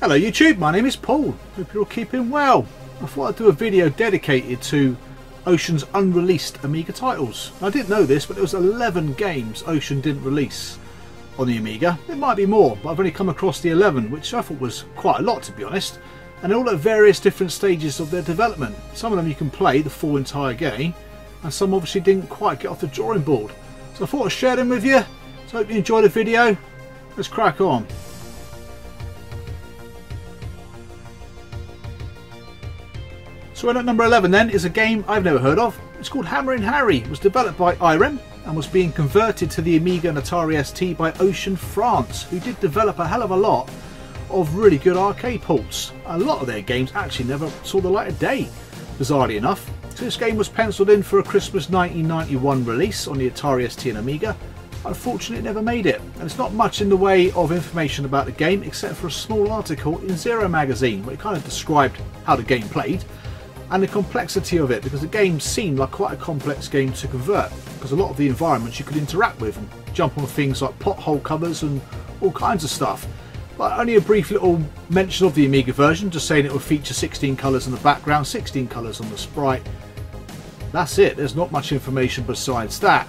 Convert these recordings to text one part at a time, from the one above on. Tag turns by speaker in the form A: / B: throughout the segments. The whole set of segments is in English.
A: Hello YouTube, my name is Paul. Hope you're all keeping well. I thought I'd do a video dedicated to Ocean's unreleased Amiga titles. I didn't know this, but there was 11 games Ocean didn't release on the Amiga. There might be more, but I've only come across the 11, which I thought was quite a lot to be honest. And they're all at various different stages of their development. Some of them you can play the full entire game, and some obviously didn't quite get off the drawing board. So I thought I'd share them with you. So I hope you enjoyed the video. Let's crack on. So in at number 11 then is a game I've never heard of. It's called Hammerin' Harry. It was developed by IREM and was being converted to the Amiga and Atari ST by Ocean France, who did develop a hell of a lot of really good arcade ports. A lot of their games actually never saw the light of day, bizarrely enough. So this game was penciled in for a Christmas 1991 release on the Atari ST and Amiga. Unfortunately it never made it, and there's not much in the way of information about the game except for a small article in Zero magazine where it kind of described how the game played and the complexity of it, because the game seemed like quite a complex game to convert, because a lot of the environments you could interact with and jump on things like pothole covers and all kinds of stuff. But only a brief little mention of the Amiga version, just saying it would feature 16 colours in the background, 16 colours on the sprite. That's it, there's not much information besides that.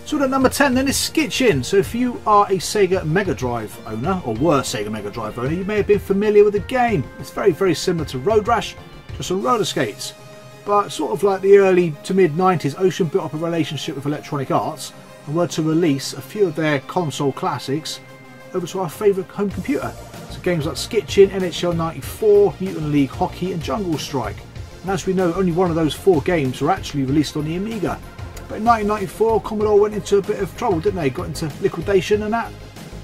A: So at number 10 then is Skitchin. So if you are a Sega Mega Drive owner, or were a Sega Mega Drive owner, you may have been familiar with the game. It's very similar to Road Rash, just on roller skates. But sort of like the early to mid 90s, Ocean built up a relationship with Electronic Arts and were to release a few of their console classics over to our favourite home computer. So games like Skitchin, NHL 94, Mutant League Hockey and Jungle Strike. And as we know, only one of those 4 games were actually released on the Amiga. But in 1994, Commodore went into a bit of trouble, didn't they? Got into liquidation, and that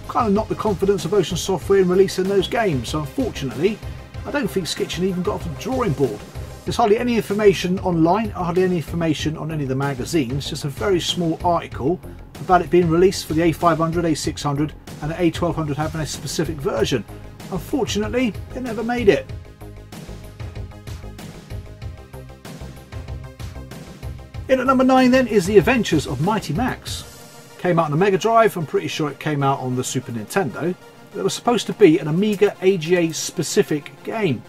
A: kind of knocked the confidence of Ocean Software in releasing those games. So unfortunately, I don't think Skitchin even got off the drawing board. There's hardly any information online, hardly any information on any of the magazines, just a very small article about it being released for the A500, A600 and the A1200 having a specific version. Unfortunately, it never made it. In at number 9 then is The Adventures of Mighty Max. Came out on the Mega Drive, I'm pretty sure it came out on the Super Nintendo. It was supposed to be an Amiga AGA specific game.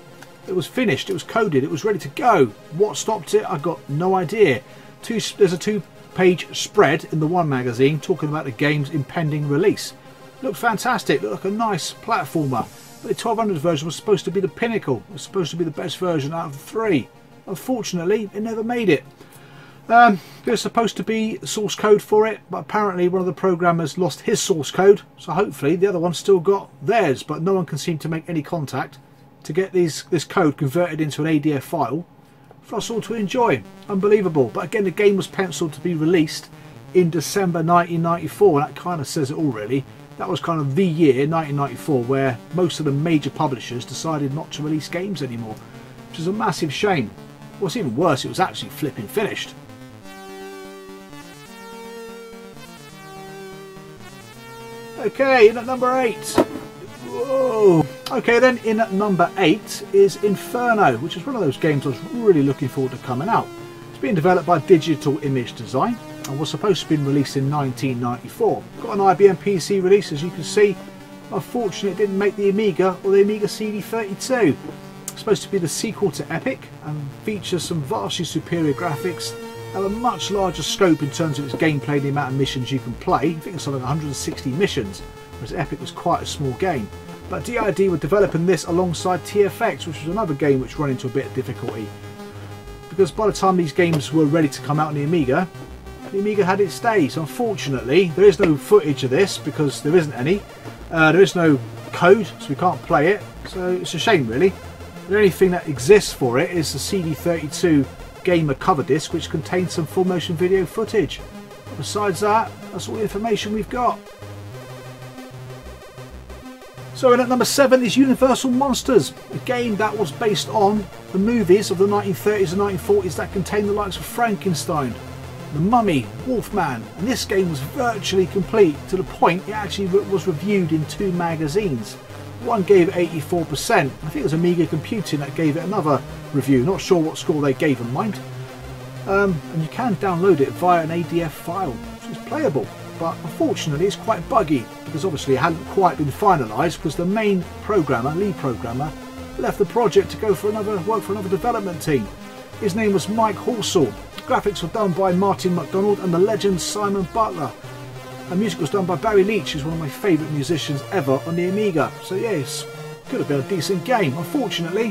A: It was finished, it was coded, it was ready to go. What stopped it? I've got no idea. There's a 2-page spread in the one magazine talking about the game's impending release. Looked fantastic, looked like a nice platformer. But the 1200 version was supposed to be the pinnacle. It was supposed to be the best version out of the 3. Unfortunately, it never made it. There's supposed to be source code for it, but apparently one of the programmers lost his source code, so hopefully the other one's still got theirs, but no one can seem to make any contact to get this code converted into an ADF file for us all to enjoy. Unbelievable. But again, the game was penciled to be released in December 1994, and that kind of says it all really. That was kind of the year, 1994, where most of the major publishers decided not to release games anymore, which is a massive shame. What's even worse, it was actually flipping finished. Okay, in at number 8. Whoa. Okay then, in at number 8 is Inferno, which is one of those games I was really looking forward to coming out. It's being developed by Digital Image Design and was supposed to be released in 1994. Got an IBM PC release, as you can see. Unfortunately, it didn't make the Amiga or the Amiga CD32. It's supposed to be the sequel to Epic and features some vastly superior graphics and a much larger scope in terms of its gameplay and the amount of missions you can play. I think it's something like 160 missions, whereas Epic was quite a small game. But DID were developing this alongside TFX, which was another game which ran into a bit of difficulty. Because by the time these games were ready to come out on the Amiga had its day. So unfortunately, there is no footage of this because there isn't any. There is no code, so we can't play it. So it's a shame really. The only thing that exists for it is the CD32 gamer cover disc, which contains some full motion video footage. Besides that, that's all the information we've got. So in at number 7 is Universal Monsters, a game that was based on the movies of the 1930s and 1940s that contained the likes of Frankenstein, The Mummy, Wolfman, and this game was virtually complete to the point it actually was reviewed in 2 magazines. One gave it 84%. I think it was Amiga Computing that gave it another review. Not sure what score they gave in mind. And you can download it via an ADF file, which is playable. but unfortunately it's quite buggy because obviously it hadn't quite been finalised because the main programmer, lead programmer, left the project to go for work for another development team. His name was Mike Halsall. Graphics were done by Martin McDonald and the legend Simon Butler. And music was done by Barry Leach, who's one of my favourite musicians ever on the Amiga. So yes, could have been a decent game. Unfortunately,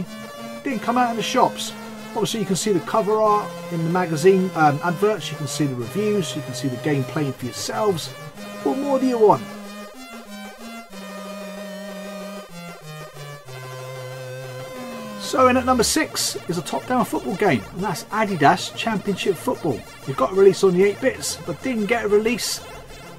A: it didn't come out in the shops. Obviously you can see the cover art in the magazine adverts, you can see the reviews, you can see the game playing for yourselves. What more do you want? So in at number 6 is a top-down football game, and that's Adidas Championship Football. It got a release on the 8-bits, but didn't get a release,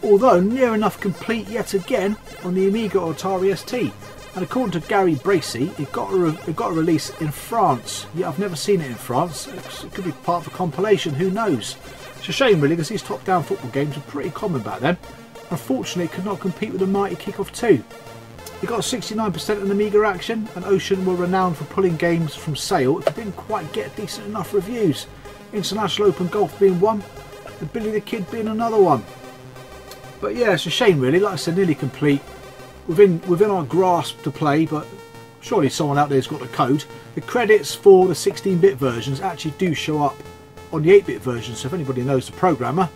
A: although near enough complete yet again, on the Amiga or Atari ST. And according to Gary Bracey, it got a release in France. Yeah, I've never seen it in France. It could be part of a compilation, who knows? It's a shame really, because these top-down football games were pretty common back then. Unfortunately, it could not compete with the mighty Kickoff 2. It got 69% in Amiga action, and Ocean were renowned for pulling games from sale if it didn't quite get decent enough reviews. International Open Golf being one, and Billy the Kid being another one. But yeah, it's a shame really, like I said, nearly complete. Within our grasp to play, but surely someone out there's got the code. The credits for the 16-bit versions actually do show up on the 8-bit version, so if anybody knows the programmer,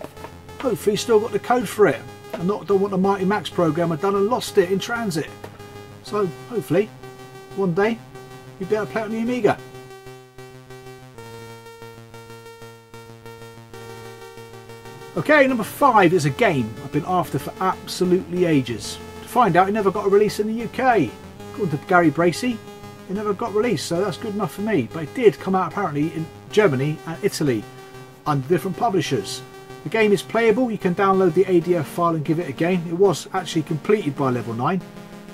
A: hopefully he's still got the code for it and don't want the Mighty Max programmer done and lost it in transit. So hopefully one day you'll be able to play it on the Amiga. Okay, number 5 is a game I've been after for absolutely ages. To find out, it never got a release in the UK. According to Gary Bracey, it never got released, so that's good enough for me. But it did come out apparently in Germany and Italy under different publishers. The game is playable, you can download the ADF file and give it a game. It was actually completed by Level 9,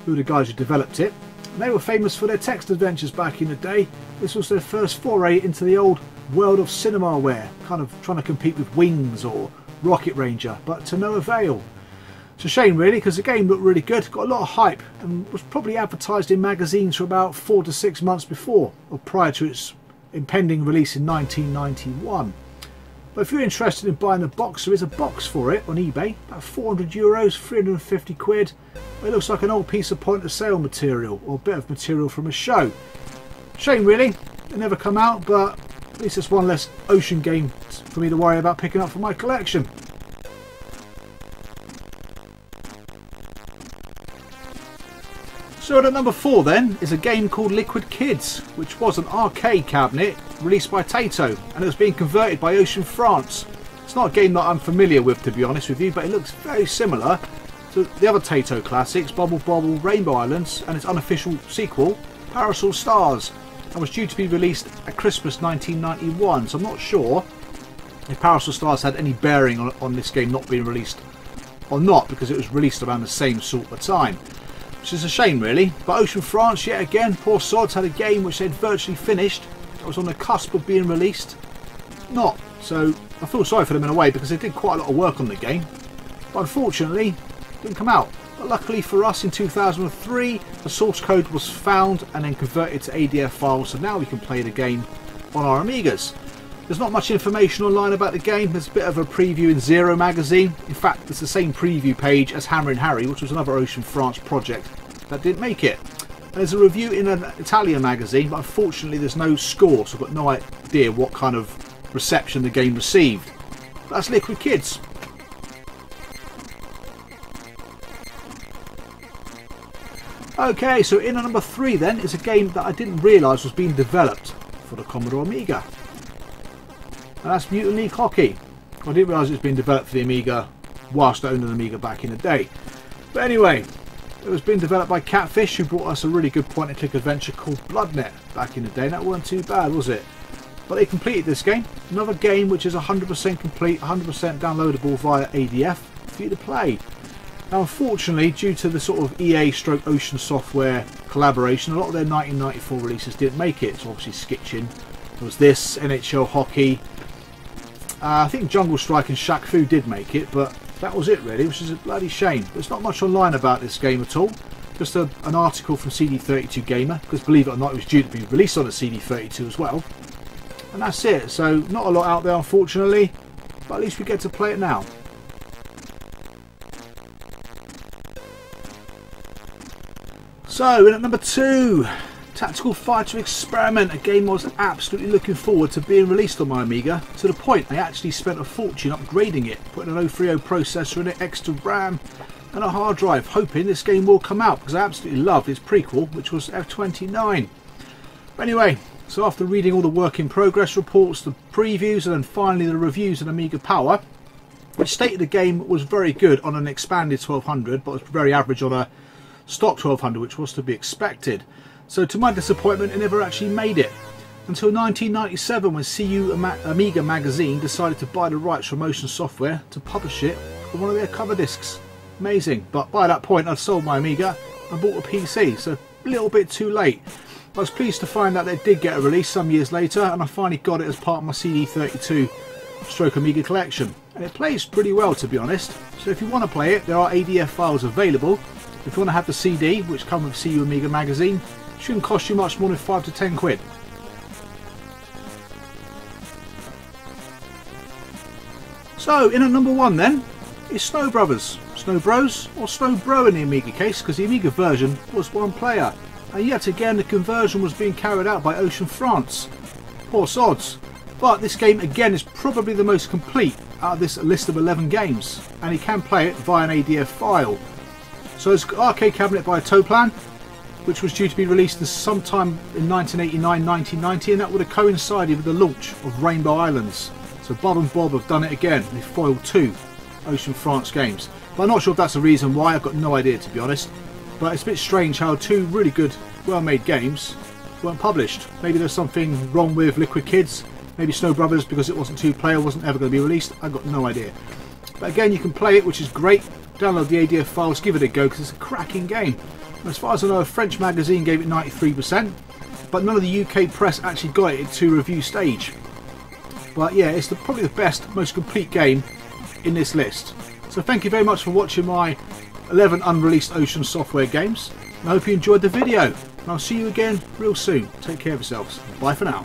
A: who were the guys who developed it. And they were famous for their text adventures back in the day. This was their first foray into the old world of cinemaware, kind of trying to compete with Wings or Rocket Ranger, but to no avail. It's a shame really, because the game looked really good, got a lot of hype, and was probably advertised in magazines for about 4 to 6 months before, or prior to its impending release in 1991. But if you're interested in buying the box, there is a box for it on eBay, about €400, 350 quid. It looks like an old piece of point of sale material, or a bit of material from a show. Shame really, it never come out, but at least it's one less Ocean game for me to worry about picking up for my collection. So at number 4 then is a game called Liquid Kids, which was an arcade cabinet released by Taito, and it was being converted by Ocean France. It's not a game that I'm familiar with, to be honest with you, but it looks very similar to the other Taito classics, Bubble Bobble, Rainbow Islands, and its unofficial sequel, Parasol Stars, and was due to be released at Christmas 1991, so I'm not sure if Parasol Stars had any bearing on this game not being released or not, because it was released around the same sort of time. Which is a shame really, but Ocean France yet again, poor sods, had a game which they'd virtually finished, that was on the cusp of being released. Not, so I feel sorry for them in a way, because they did quite a lot of work on the game, but unfortunately it didn't come out. But luckily for us in 2003 the source code was found and then converted to ADF files, so now we can play the game on our Amigas. There's not much information online about the game. There's a bit of a preview in Zero magazine. In fact, it's the same preview page as Hammer and Harry, which was another Ocean France project that didn't make it. And there's a review in an Italian magazine, but unfortunately there's no score, so I've got no idea what kind of reception the game received. But that's Liquid Kids. Okay, so in at number 3 then is a game that I didn't realise was being developed for the Commodore Amiga. And that's Mutant League Hockey. I didn't realise it was being developed for the Amiga whilst I owned an Amiga back in the day. But anyway, it was being developed by Catfish, who brought us a really good point and click adventure called Bloodnet back in the day, and that weren't too bad, was it? But they completed this game. Another game which is 100% complete, 100% downloadable via ADF for you to play. Now unfortunately, due to the sort of EA stroke Ocean Software collaboration, a lot of their 1994 releases didn't make it. So obviously Skitchin, there was this, NHL Hockey, I think Jungle Strike and Shaq Fu did make it, but that was it really, which is a bloody shame. There's not much online about this game at all. Just an article from CD32 Gamer, because believe it or not, it was due to be released on a CD32 as well. And that's it. So not a lot out there unfortunately, but at least we get to play it now. So in at number 2, Tactical Fighter Experiment, a game I was absolutely looking forward to being released on my Amiga, to the point I actually spent a fortune upgrading it, putting an 030 processor in it, extra RAM and a hard drive, hoping this game will come out because I absolutely loved its prequel, which was F29. But anyway, so after reading all the work in progress reports, the previews and then finally the reviews on Amiga Power, which stated the game was very good on an expanded 1200 but was very average on a stock 1200, which was to be expected. So to my disappointment, it never actually made it until 1997 when CU Amiga magazine decided to buy the rights from Motion Software to publish it on one of their cover discs. Amazing, but by that point I'd sold my Amiga and bought a PC, so a little bit too late. I was pleased to find that they did get a release some years later, and I finally got it as part of my CD32 stroke Amiga collection, and it plays pretty well, to be honest. So if you want to play it, there are ADF files available. If you want to have the CD, which come with CU Amiga magazine, it shouldn't cost you much more than 5 to 10 quid. So in at number 1 then is Snow Brothers, Snow Bros, or Snow Bro in the Amiga case, because the Amiga version was one player, and yet again the conversion was being carried out by Ocean France. Poor sods. But this game again is probably the most complete out of this list of 11 games, and you can play it via an ADF file. So it's arcade cabinet by Toplan, which was due to be released sometime in 1989-1990, and that would have coincided with the launch of Rainbow Islands. So Bob and Bob have done it again with Foil 2 Ocean France games. But I'm not sure if that's the reason why, I've got no idea to be honest. But it's a bit strange how 2 really good, well-made games weren't published. Maybe there's something wrong with Liquid Kids, maybe Snow Brothers, because it wasn't 2-player, wasn't ever going to be released. I've got no idea. But again, you can play it, which is great. Download the ADF files, give it a go, because it's a cracking game. As far as I know, a French magazine gave it 93%, but none of the UK press actually got it to review stage. But yeah, it's probably the best, most complete game in this list. So thank you very much for watching my 11 unreleased Ocean Software games. I hope you enjoyed the video, and I'll see you again real soon. Take care of yourselves. Bye for now.